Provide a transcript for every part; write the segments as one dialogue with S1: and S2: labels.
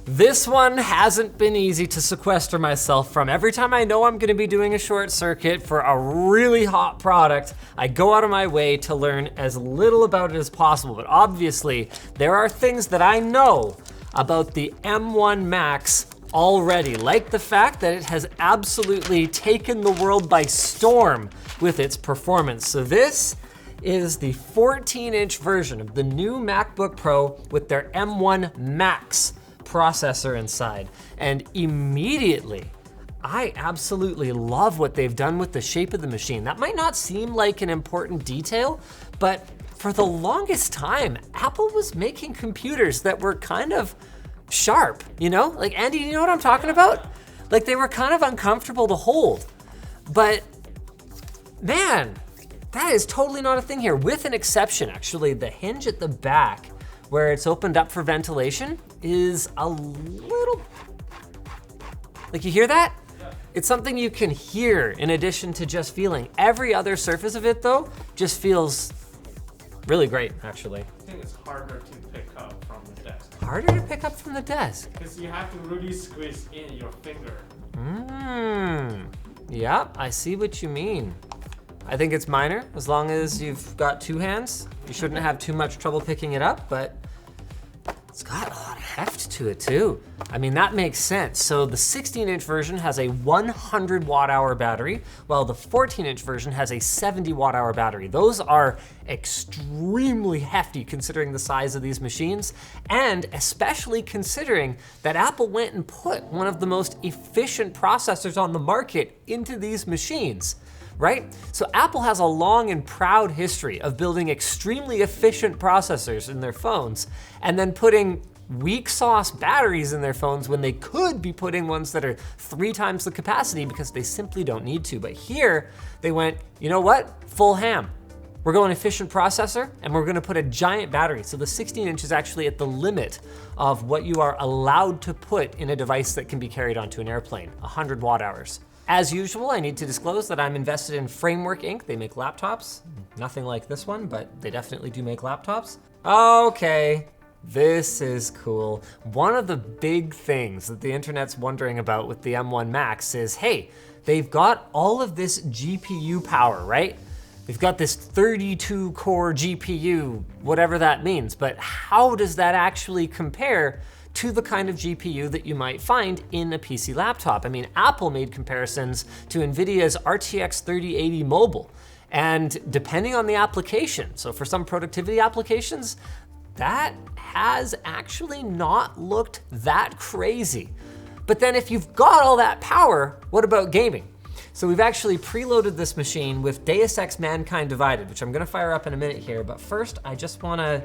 S1: This one hasn't been easy to sequester myself from. Every time I know I'm gonna be doing a short circuit for a really hot product, I go out of my way to learn as little about it as possible. But obviously, there are things that I know about the M1 Max already, like the fact that it has absolutely taken the world by storm with its performance. So this is the 14-inch version of the new MacBook Pro with their M1 Max processor inside. And immediately, I absolutely love what they've done with the shape of the machine. That might not seem like an important detail, but for the longest time, Apple was making computers that were kind of sharp, you know? Like, Andy, you know what I'm talking about? Like, they were kind of uncomfortable to hold. But man, that is totally not a thing here, with an exception, actually. The hinge at the back, where it's opened up for ventilation, is a little, like, you hear that? Yeah. It's something you can hear in addition to just feeling. Every other surface of it, though, just feels really great, actually.
S2: I think it's harder to pick up from the desk.
S1: Harder to pick up from the desk?
S2: Because you have to really squeeze in your finger.
S1: Yep, I see what you mean. I think it's minor, as long as you've got two hands. You shouldn't have too much trouble picking it up, but it's got a lot of heft to it too. I mean, that makes sense. So the 16-inch version has a 100 watt-hour battery, while the 14-inch version has a 70 watt-hour battery. Those are extremely hefty considering the size of these machines, and especially considering that Apple went and put one of the most efficient processors on the market into these machines. Right? So Apple has a long and proud history of building extremely efficient processors in their phones and then putting weak sauce batteries in their phones when they could be putting ones that are 3 times the capacity because they simply don't need to. But here they went, you know what? Full ham. We're going efficient processor and we're gonna put a giant battery. So the 16-inch is actually at the limit of what you are allowed to put in a device that can be carried onto an airplane, 100 watt-hours. As usual, I need to disclose that I'm invested in Framework Inc. They make laptops. Nothing like this one, but they definitely do make laptops. Okay, this is cool. One of the big things that the internet's wondering about with the M1 Max is, hey, they've got all of this GPU power, right? They've got this 32 core GPU, whatever that means, but how does that actually compare to the kind of GPU that you might find in a PC laptop? I mean, Apple made comparisons to NVIDIA's RTX 3080 Mobile, and depending on the application, so for some productivity applications, that has actually not looked that crazy. But then if you've got all that power, what about gaming? So we've actually preloaded this machine with Deus Ex Mankind Divided, which I'm gonna fire up in a minute here, but first I just wanna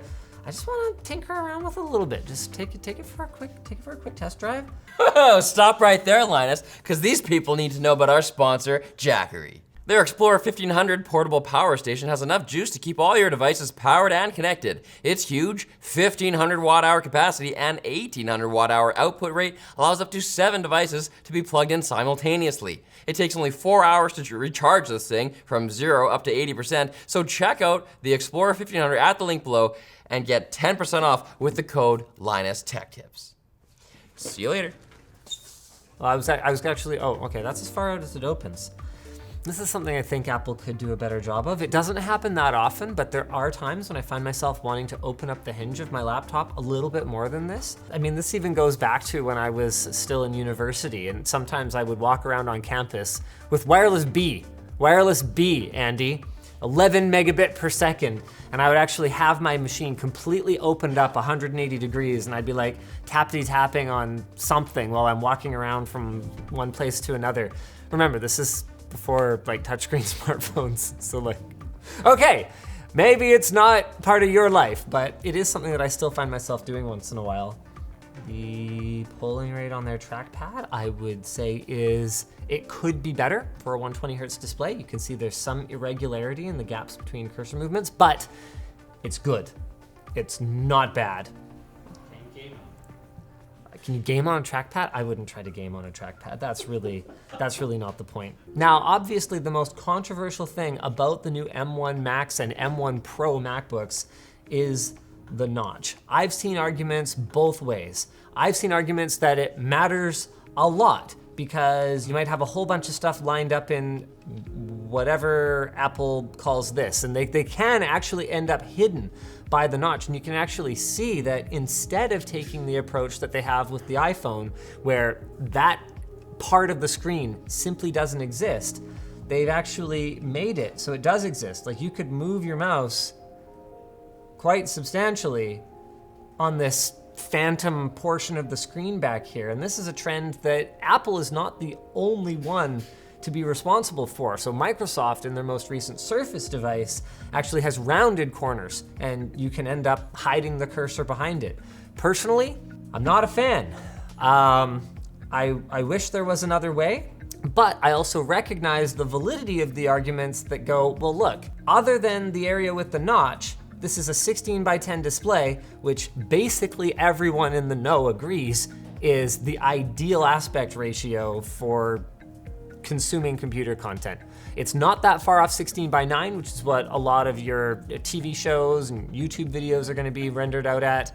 S1: tinker around with it a little bit. Just take it for a quick test drive.
S3: Oh, stop right there, Linus, because these people need to know about our sponsor, Jackery. Their Explorer 1500 portable power station has enough juice to keep all your devices powered and connected. Its huge 1500 watt-hour capacity and 1800 watt-hour output rate allows up to 7 devices to be plugged in simultaneously. It takes only 4 hours to recharge this thing from 0 up to 80%, so check out the Explorer 1500 at the link below and get 10% off with the code LinusTechTips. See you later.
S1: Well, I was actually, oh, okay, that's as far out as it opens. This is something I think Apple could do a better job of. It doesn't happen that often, but there are times when I find myself wanting to open up the hinge of my laptop a little bit more than this. I mean, this even goes back to when I was still in university, and sometimes I would walk around on campus with wireless B, Andy, 11 megabit per second, and I would actually have my machine completely opened up 180 degrees, and I'd be like tapping on something while I'm walking around from one place to another. Remember, this is before like touchscreen smartphones, so like, okay, maybe it's not part of your life, but it is something that I still find myself doing once in a while. The polling rate on their trackpad, I would say it could be better for a 120 hertz display. You can see there's some irregularity in the gaps between cursor movements, but it's good. It's not bad. Can you game on a trackpad? I wouldn't try to game on a trackpad. That's really not the point. Now, obviously the most controversial thing about the new M1 Max and M1 Pro MacBooks is the notch. I've seen arguments both ways. I've seen arguments that it matters a lot because you might have a whole bunch of stuff lined up in whatever Apple calls this, and they can actually end up hidden by the notch. And you can actually see that instead of taking the approach that they have with the iPhone, where that part of the screen simply doesn't exist, they've actually made it so it does exist. Like, you could move your mouse quite substantially on this phantom portion of the screen back here. And this is a trend that Apple is not the only one to be responsible for. So Microsoft, in their most recent Surface device, actually has rounded corners, and you can end up hiding the cursor behind it. Personally, I'm not a fan. I wish there was another way, but I also recognize the validity of the arguments that go, well, look, other than the area with the notch, this is a 16:10 display, which basically everyone in the know agrees is the ideal aspect ratio for consuming computer content. It's not that far off 16:9, which is what a lot of your TV shows and YouTube videos are gonna be rendered out at.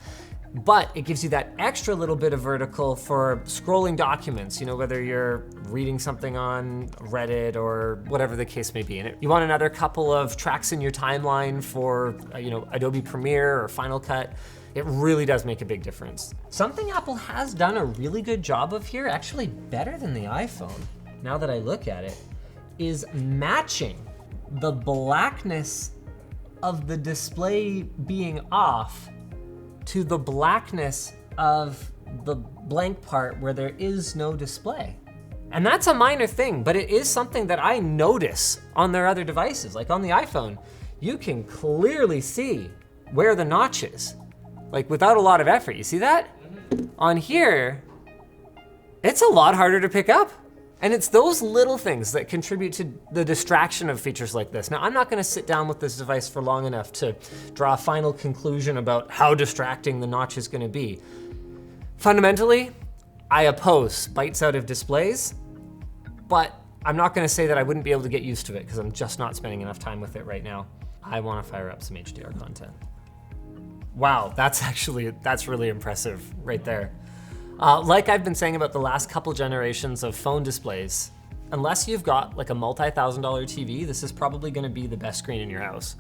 S1: But it gives you that extra little bit of vertical for scrolling documents, you know, whether you're reading something on Reddit or whatever the case may be. And you want another couple of tracks in your timeline for, you know, Adobe Premiere or Final Cut. It really does make a big difference. Something Apple has done a really good job of here, actually better than the iPhone, now that I look at it, is matching the blackness of the display being off to the blackness of the blank part where there is no display. And that's a minor thing, but it is something that I notice on their other devices. Like on the iPhone, you can clearly see where the notch is, like without a lot of effort. You see that? On here, it's a lot harder to pick up. And it's those little things that contribute to the distraction of features like this. Now, I'm not gonna sit down with this device for long enough to draw a final conclusion about how distracting the notch is gonna be. Fundamentally, I oppose bites out of displays, but I'm not gonna say that I wouldn't be able to get used to it because I'm just not spending enough time with it right now. I wanna fire up some HDR content. Wow, that's really impressive right there. Like I've been saying about the last couple generations of phone displays, unless you've got like a multi-$1,000 TV, this is probably gonna be the best screen in your house,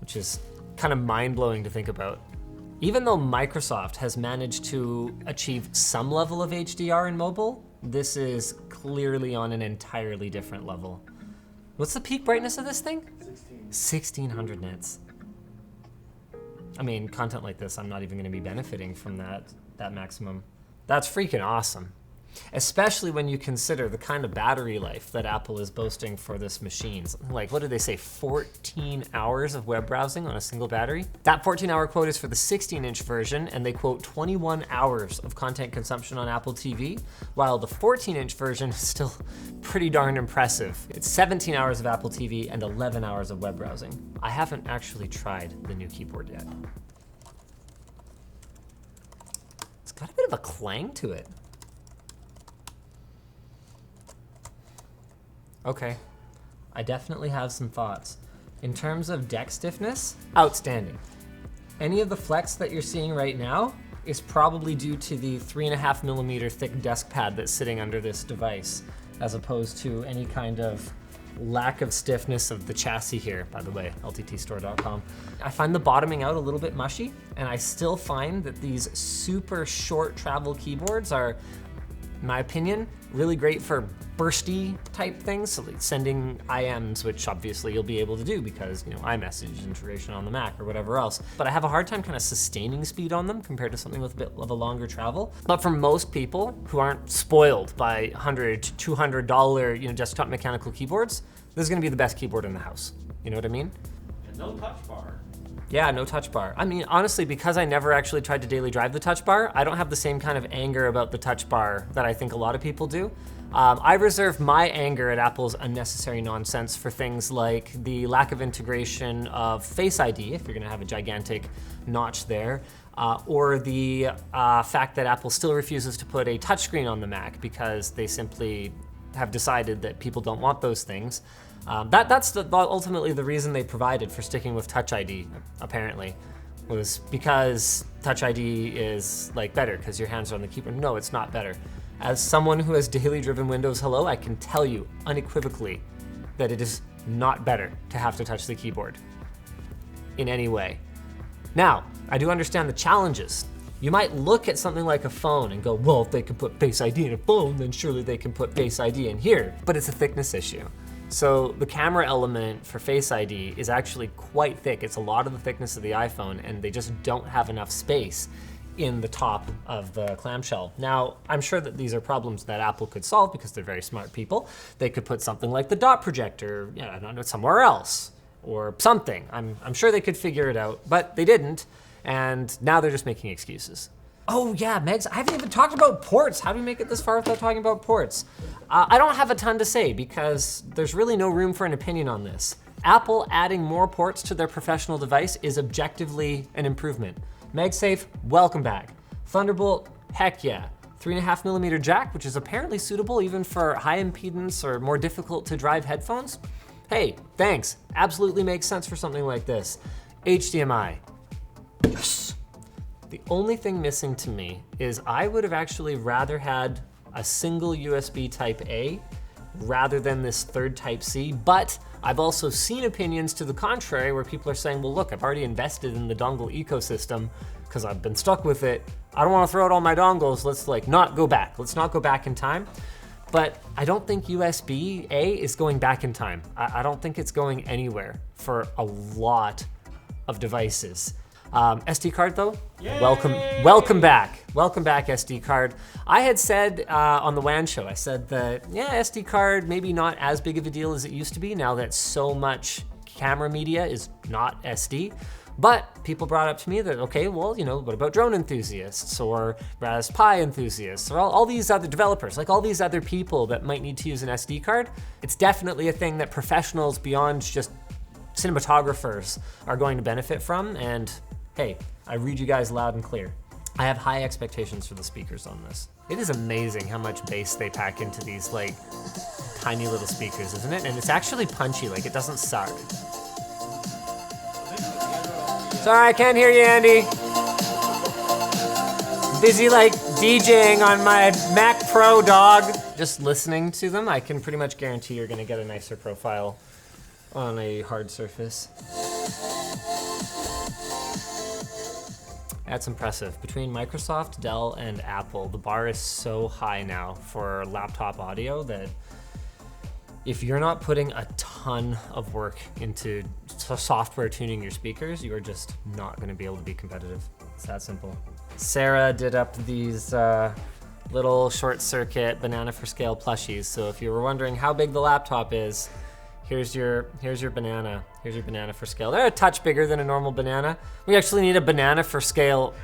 S1: which is kind of mind-blowing to think about. Even though Microsoft has managed to achieve some level of HDR in mobile, this is clearly on an entirely different level. What's the peak brightness of this thing? 1600 nits. I mean, content like this, I'm not even gonna be benefiting from that maximum. That's freaking awesome. Especially when you consider the kind of battery life that Apple is boasting for this machine. Something like, what did they say, 14 hours of web browsing on a single battery? That 14-hour quote is for the 16-inch version, and they quote 21 hours of content consumption on Apple TV, while the 14-inch version is still pretty darn impressive. It's 17 hours of Apple TV and 11 hours of web browsing. I haven't actually tried the new keyboard yet. It's got a bit of a clang to it. Okay, I definitely have some thoughts. In terms of deck stiffness, outstanding. Any of the flex that you're seeing right now is probably due to the 3.5mm thick desk pad that's sitting under this device, as opposed to any kind of lack of stiffness of the chassis here, by the way, lttstore.com. I find the bottoming out a little bit mushy, and I still find that these super short travel keyboards are, in my opinion, really great for bursty type things, so like sending IMs, which obviously you'll be able to do because, you know, iMessage integration on the Mac or whatever else. But I have a hard time kind of sustaining speed on them compared to something with a bit of a longer travel. But for most people who aren't spoiled by $100 to $200, you know, desktop mechanical keyboards, this is gonna be the best keyboard in the house. You know what I mean?
S2: And no touch bar.
S1: Yeah, no touch bar. I mean, honestly, because I never actually tried to daily drive the touch bar, I don't have the same kind of anger about the touch bar that I think a lot of people do. I reserve my anger at Apple's unnecessary nonsense for things like the lack of integration of Face ID, if you're gonna have a gigantic notch there, or the fact that Apple still refuses to put a touchscreen on the Mac because they simply have decided that people don't want those things. That's ultimately the reason they provided for sticking with Touch ID, apparently. was because Touch ID is like better because your hands are on the keyboard. No, it's not better. As someone who has daily driven Windows Hello, I can tell you unequivocally that it is not better to have to touch the keyboard in any way. Now, I do understand the challenges. You might look at something like a phone and go, well, if they can put Face ID in a phone, then surely they can put Face ID in here. But it's a thickness issue. So the camera element for Face ID is actually quite thick. It's a lot of the thickness of the iPhone, and they just don't have enough space in the top of the clamshell. Now, I'm sure that these are problems that Apple could solve because they're very smart people. They could put something like the dot projector, I don't know, somewhere else or something. I'm sure they could figure it out, but they didn't, and now they're just making excuses. Oh yeah, Megs, I haven't even talked about ports. How do we make it this far without talking about ports? I don't have a ton to say because there's really no room for an opinion on this. Apple adding more ports to their professional device is objectively an improvement. MagSafe, welcome back. Thunderbolt, heck yeah. 3.5mm jack, which is apparently suitable even for high impedance or more difficult to drive headphones. Hey, thanks. Absolutely makes sense for something like this. HDMI, yes. The only thing missing to me is I would have actually rather had a single USB type A rather than this third type C, but I've also seen opinions to the contrary where people are saying, well, look, I've already invested in the dongle ecosystem because I've been stuck with it. I don't want to throw out all my dongles. Let's not go back. Let's not go back in time. But I don't think USB A is going back in time. I don't think it's going anywhere for a lot of devices. SD card though,
S2: Yay!
S1: welcome back SD card. I had said on the WAN show, I said that, yeah, SD card maybe not as big of a deal as it used to be now that so much camera media is not SD. But people brought up to me that, okay, well, what about drone enthusiasts or Raspberry Pi enthusiasts or all these other developers, like all these other people that might need to use an SD card? It's definitely a thing that professionals beyond just cinematographers are going to benefit from, and hey, I read you guys loud and clear. I have high expectations for the speakers on this. It is amazing how much bass they pack into these tiny little speakers, isn't it? And it's actually punchy, it doesn't suck. Sorry, I can't hear you, Andy. Busy DJing on my Mac Pro, dog. Just listening to them, I can pretty much guarantee you're gonna get a nicer profile on a hard surface. That's impressive. Between Microsoft, Dell, and Apple, the bar is so high now for laptop audio that if you're not putting a ton of work into software tuning your speakers, you are just not gonna be able to be competitive. It's that simple. Sarah did up these little short circuit banana for scale plushies. So if you were wondering how big the laptop is, here's your banana. Here's your banana for scale. They're a touch bigger than a normal banana. We actually need a banana for scale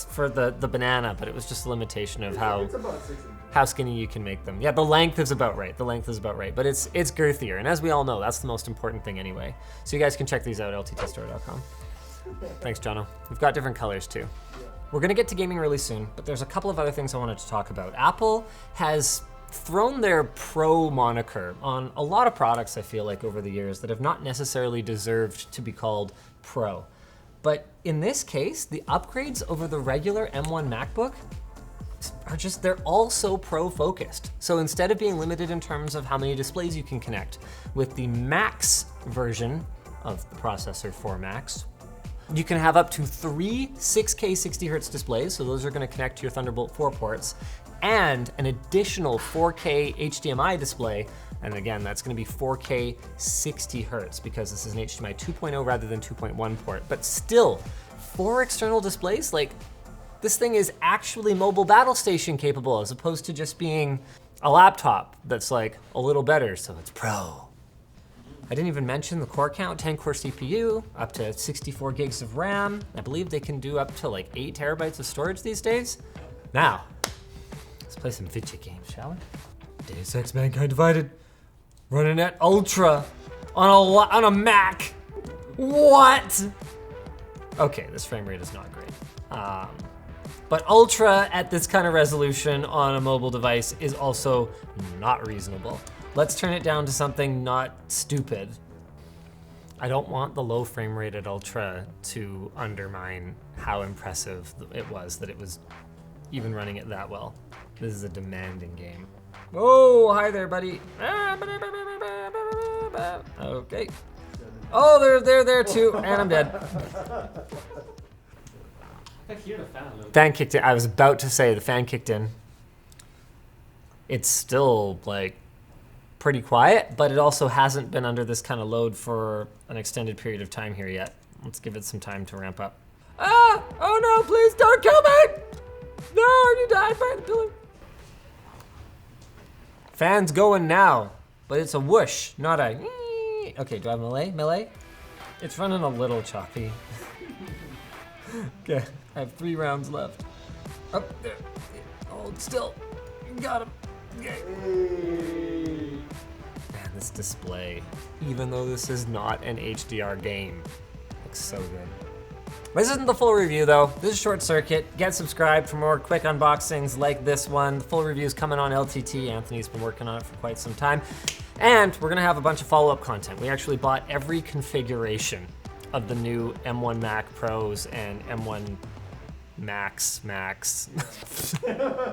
S1: for the banana, but it was just a limitation of how skinny you can make them. Yeah, the length is about right. But it's girthier, and as we all know, that's the most important thing anyway. So you guys can check these out at lttstore.com. Thanks, Jono. We've got different colors too. We're gonna get to gaming really soon, but there's a couple of other things I wanted to talk about. Apple has thrown their Pro moniker on a lot of products, I feel like, over the years that have not necessarily deserved to be called Pro. But in this case, the upgrades over the regular M1 MacBook are they're all so Pro focused. So instead of being limited in terms of how many displays you can connect, with the Max version of the processor for Macs, you can have up to 3 6K 60Hz displays, so those are gonna connect to your Thunderbolt 4 ports, and an additional 4K HDMI display, and again, that's gonna be 4K 60Hz because this is an HDMI 2.0 rather than 2.1 port. But still, 4 external displays, this thing is actually mobile battle station capable as opposed to just being a laptop that's a little better, so it's Pro. I didn't even mention the core count, 10-core CPU, up to 64 gigs of RAM. I believe they can do up to 8 terabytes of storage these days. Now, let's play some video games, shall we? Deus Ex Mankind Divided, running at Ultra on a Mac. What? Okay, this frame rate is not great. But Ultra at this kind of resolution on a mobile device is also not reasonable. Let's turn it down to something not stupid. I don't want the low frame rate at Ultra to undermine how impressive it was that it was even running it that well. This is a demanding game. Oh, hi there, buddy. Okay. Oh, they're there too, and I'm dead.
S2: I can hear the fan a little.
S1: Fan kicked in. I was about to say the fan kicked in. It's still like pretty quiet, but it also hasn't been under this kind of load for an extended period of time here yet. Let's give it some time to ramp up. Ah! Oh no, please don't kill me! No, I need to hide behind the pillar. Fan's going now, but it's a whoosh, not a. Okay, do I have melee? It's running a little choppy. Okay, I have 3 rounds left. Up there. Hold still. Got him. Okay. Man, this display, even though this is not an HDR game, looks so good. This isn't the full review though. This is Short Circuit. Get subscribed for more quick unboxings like this one. The full review's coming on LTT. Anthony's been working on it for quite some time. And we're gonna have a bunch of follow-up content. We actually bought every configuration of the new M1 Mac Pros and M1 Max.